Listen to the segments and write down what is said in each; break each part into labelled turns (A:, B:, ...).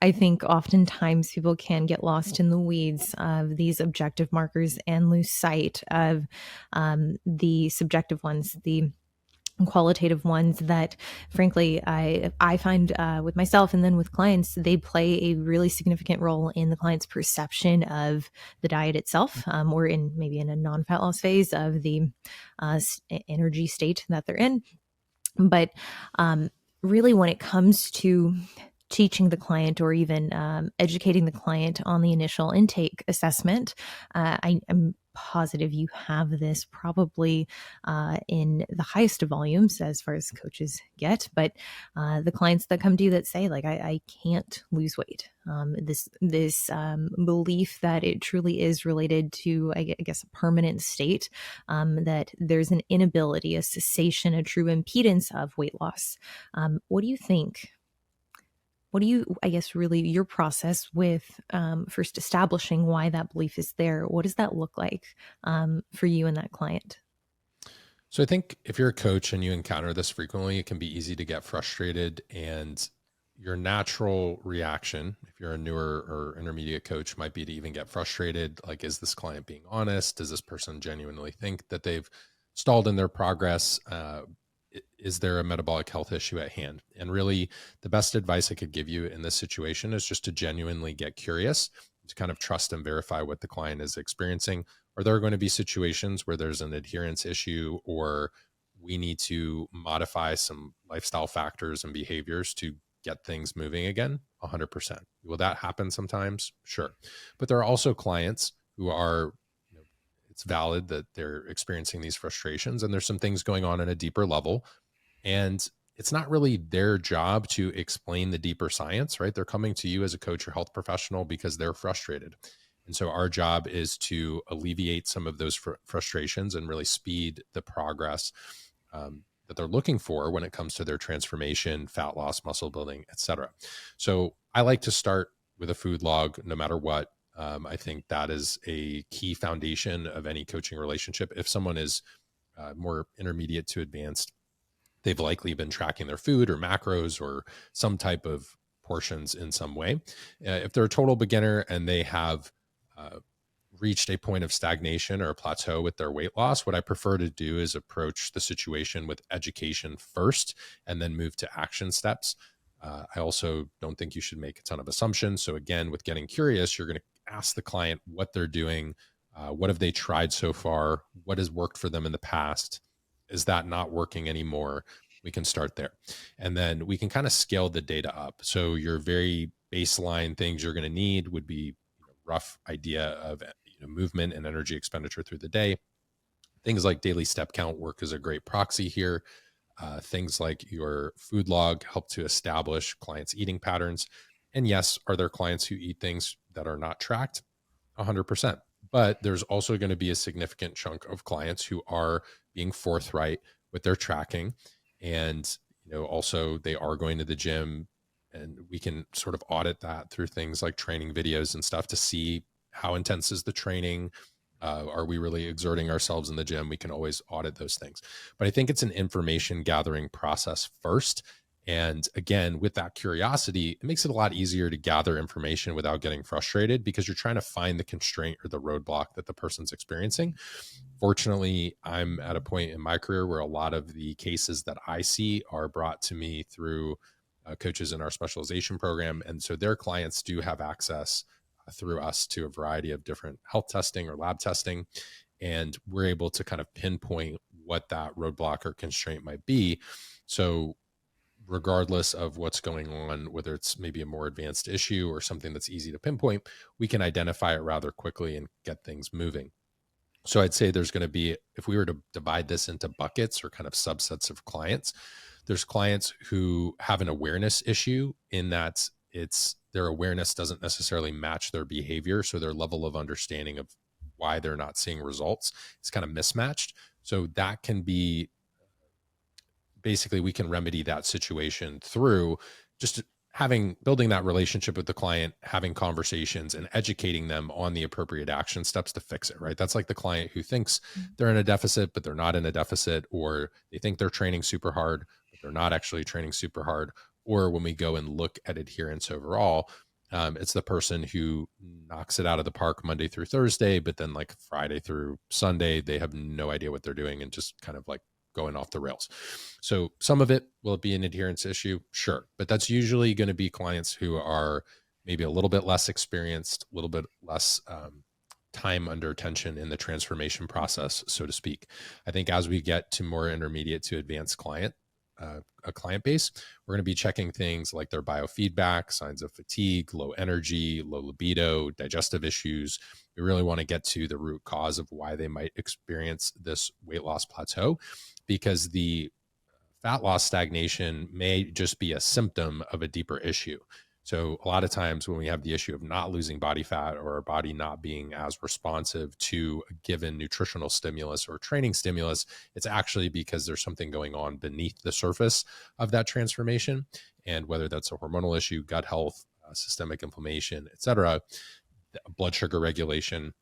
A: I think oftentimes people can get lost in the weeds of these objective markers and lose sight of the subjective ones, the qualitative ones that frankly I find with myself and then with clients, they play a really significant role in the client's perception of the diet itself, or in maybe in a non-fat loss phase of the energy state that they're in. But really when it comes to teaching the client or even educating the client on the initial intake assessment, I'm positive you have this probably in the highest of volumes as far as coaches get, but the clients that come to you that say like, I can't lose weight. This belief that it truly is related to, I guess, a permanent state, that there's an inability, a cessation, a true impedance of weight loss. What do you think? What do you, I guess, really your process with first establishing why that belief is there? What does that look like for you and that client?
B: So I think if you're a coach and you encounter this frequently, it can be easy to get frustrated, and your natural reaction, if you're a newer or intermediate coach, might be to even get frustrated. Like, is this client being honest? Does this person genuinely think that they've stalled in their progress? Is there a metabolic health issue at hand? And really, the best advice I could give you in this situation is just to genuinely get curious, to kind of trust and verify what the client is experiencing. Are there going to be situations where there's an adherence issue, or we need to modify some lifestyle factors and behaviors to get things moving again? 100%. Will that happen sometimes? Sure. But there are also clients who are, it's valid that they're experiencing these frustrations, and there's some things going on at a deeper level. And it's not really their job to explain the deeper science, right? They're coming to you as a coach or health professional because they're frustrated. And so our job is to alleviate some of those frustrations and really speed the progress that they're looking for when it comes to their transformation, fat loss, muscle building, et cetera. So I like to start with a food log no matter what. I think that is a key foundation of any coaching relationship. If someone is more intermediate to advanced, they've likely been tracking their food or macros or some type of portions in some way. If they're a total beginner and they have reached a point of stagnation or a plateau with their weight loss, what I prefer to do is approach the situation with education first and then move to action steps. I also don't think you should make a ton of assumptions. So again, with getting curious, you're going to ask the client what they're doing. What have they tried so far? What has worked for them in the past? Is that not working anymore? We can start there. And then we can kind of scale the data up. So your very baseline things you're going to need would be rough idea of movement and energy expenditure through the day. Things like daily step count work as a great proxy here. Things like your food log help to establish clients' eating patterns. And yes, are there clients who eat things that are not tracked? 100%. But there's also going to be a significant chunk of clients who are being forthright with their tracking. And, also they are going to the gym, and we can sort of audit that through things like training videos and stuff to see how intense is the training. Are we really exerting ourselves in the gym? We can always audit those things. But I think it's an information gathering process first. And again, with that curiosity, it makes it a lot easier to gather information without getting frustrated, because you're trying to find the constraint or the roadblock that the person's experiencing. Fortunately, I'm at a point in my career where a lot of the cases that I see are brought to me through coaches in our specialization program. And so their clients do have access through us to a variety of different health testing or lab testing. And we're able to kind of pinpoint what that roadblock or constraint might be. So regardless of what's going on, whether it's maybe a more advanced issue or something that's easy to pinpoint, we can identify it rather quickly and get things moving. So I'd say there's going to be, if we were to divide this into buckets or kind of subsets of clients, there's clients who have an awareness issue in that their awareness doesn't necessarily match their behavior. So their level of understanding of why they're not seeing results is kind of mismatched. So that can be, basically we can remedy that situation through just building that relationship with the client, having conversations and educating them on the appropriate action steps to fix it, right? That's like the client who thinks they're in a deficit, but they're not in a deficit, or they think they're training super hard, but they're not actually training super hard. Or when we go and look at adherence overall, It's the person who knocks it out of the park Monday through Thursday, but then like Friday through Sunday, they have no idea what they're doing and just kind of like going off the rails. So some of it will be an adherence issue, sure, but that's usually going to be clients who are maybe a little bit less experienced, a little bit less time under tension in the transformation process, so to speak. I think as we get to more intermediate to advanced a client base, we're going to be checking things like their biofeedback, signs of fatigue, low energy, low libido, digestive issues. We really want to get to the root cause of why they might experience this weight loss plateau, because the fat loss stagnation may just be a symptom of a deeper issue. So a lot of times when we have the issue of not losing body fat or our body not being as responsive to a given nutritional stimulus or training stimulus, it's actually because there's something going on beneath the surface of that transformation. And whether that's a hormonal issue, gut health, systemic inflammation, et cetera, blood sugar regulation,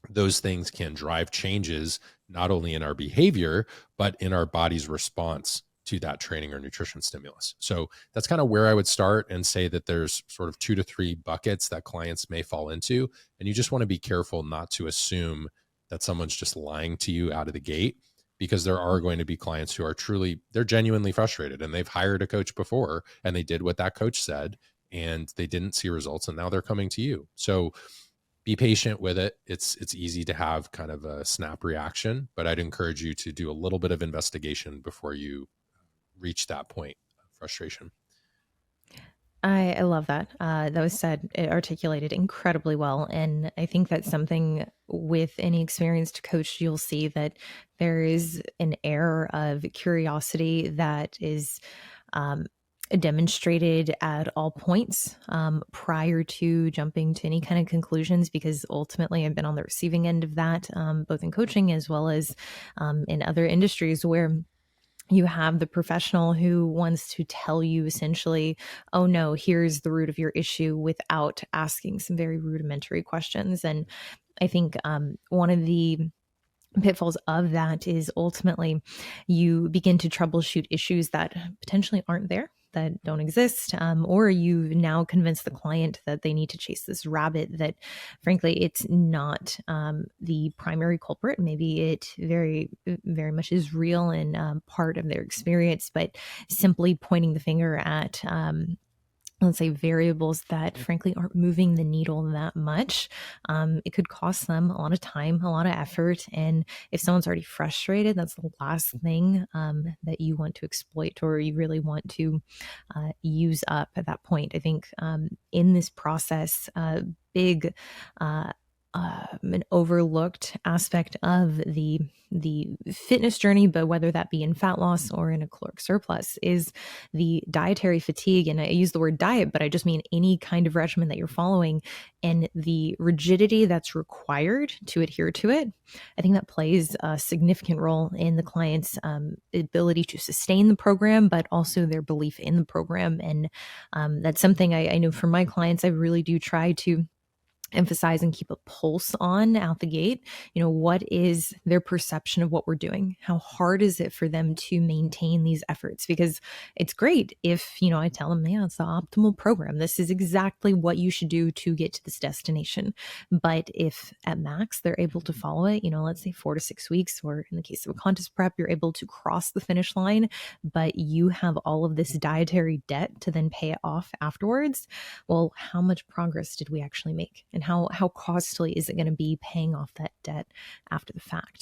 B: those things can drive changes not only in our behavior, but in our body's response to that training or nutrition stimulus. So that's kind of where I would start and say that there's sort of 2 to 3 buckets that clients may fall into. And you just want to be careful not to assume that someone's just lying to you out of the gate, because there are going to be clients who are they're genuinely frustrated and they've hired a coach before and they did what that coach said and they didn't see results and now they're coming to you. So be patient with it. It's easy to have kind of a snap reaction, but I'd encourage you to do a little bit of investigation before you reach that point of frustration.
A: I love that. That was said, articulated incredibly well. And I think that's something with any experienced coach, you'll see that there is an air of curiosity that is demonstrated at all points prior to jumping to any kind of conclusions, because ultimately I've been on the receiving end of that, both in coaching as well as in other industries where you have the professional who wants to tell you essentially, oh no, here's the root of your issue, without asking some very rudimentary questions. And I think one of the pitfalls of that is ultimately you begin to troubleshoot issues that potentially aren't there, that don't exist, or you've now convinced the client that they need to chase this rabbit that frankly it's not the primary culprit. Maybe it very very much is real and part of their experience, but simply pointing the finger at let's say variables that frankly aren't moving the needle that much, it could cost them a lot of time, a lot of effort. And if someone's already frustrated, that's the last thing that you want to exploit or you really want to use up at that point. I think in this process, big an overlooked aspect of the fitness journey, but whether that be in fat loss or in a caloric surplus, is the dietary fatigue. And I use the word diet, but I just mean any kind of regimen that you're following and the rigidity that's required to adhere to it. I think that plays a significant role in the client's ability to sustain the program, but also their belief in the program. And that's something I know for my clients, I really do try to emphasize and keep a pulse on out the gate. You know, what is their perception of what we're doing? How hard is it for them to maintain these efforts? Because it's great if, you know, I tell them, yeah, it's the optimal program. This is exactly what you should do to get to this destination. But if at max they're able to follow it, you know, let's say 4 to 6 weeks, or in the case of a contest prep, you're able to cross the finish line, but you have all of this dietary debt to then pay it off afterwards. Well, how much progress did we actually make? And how costly is it going to be paying off that debt after the fact?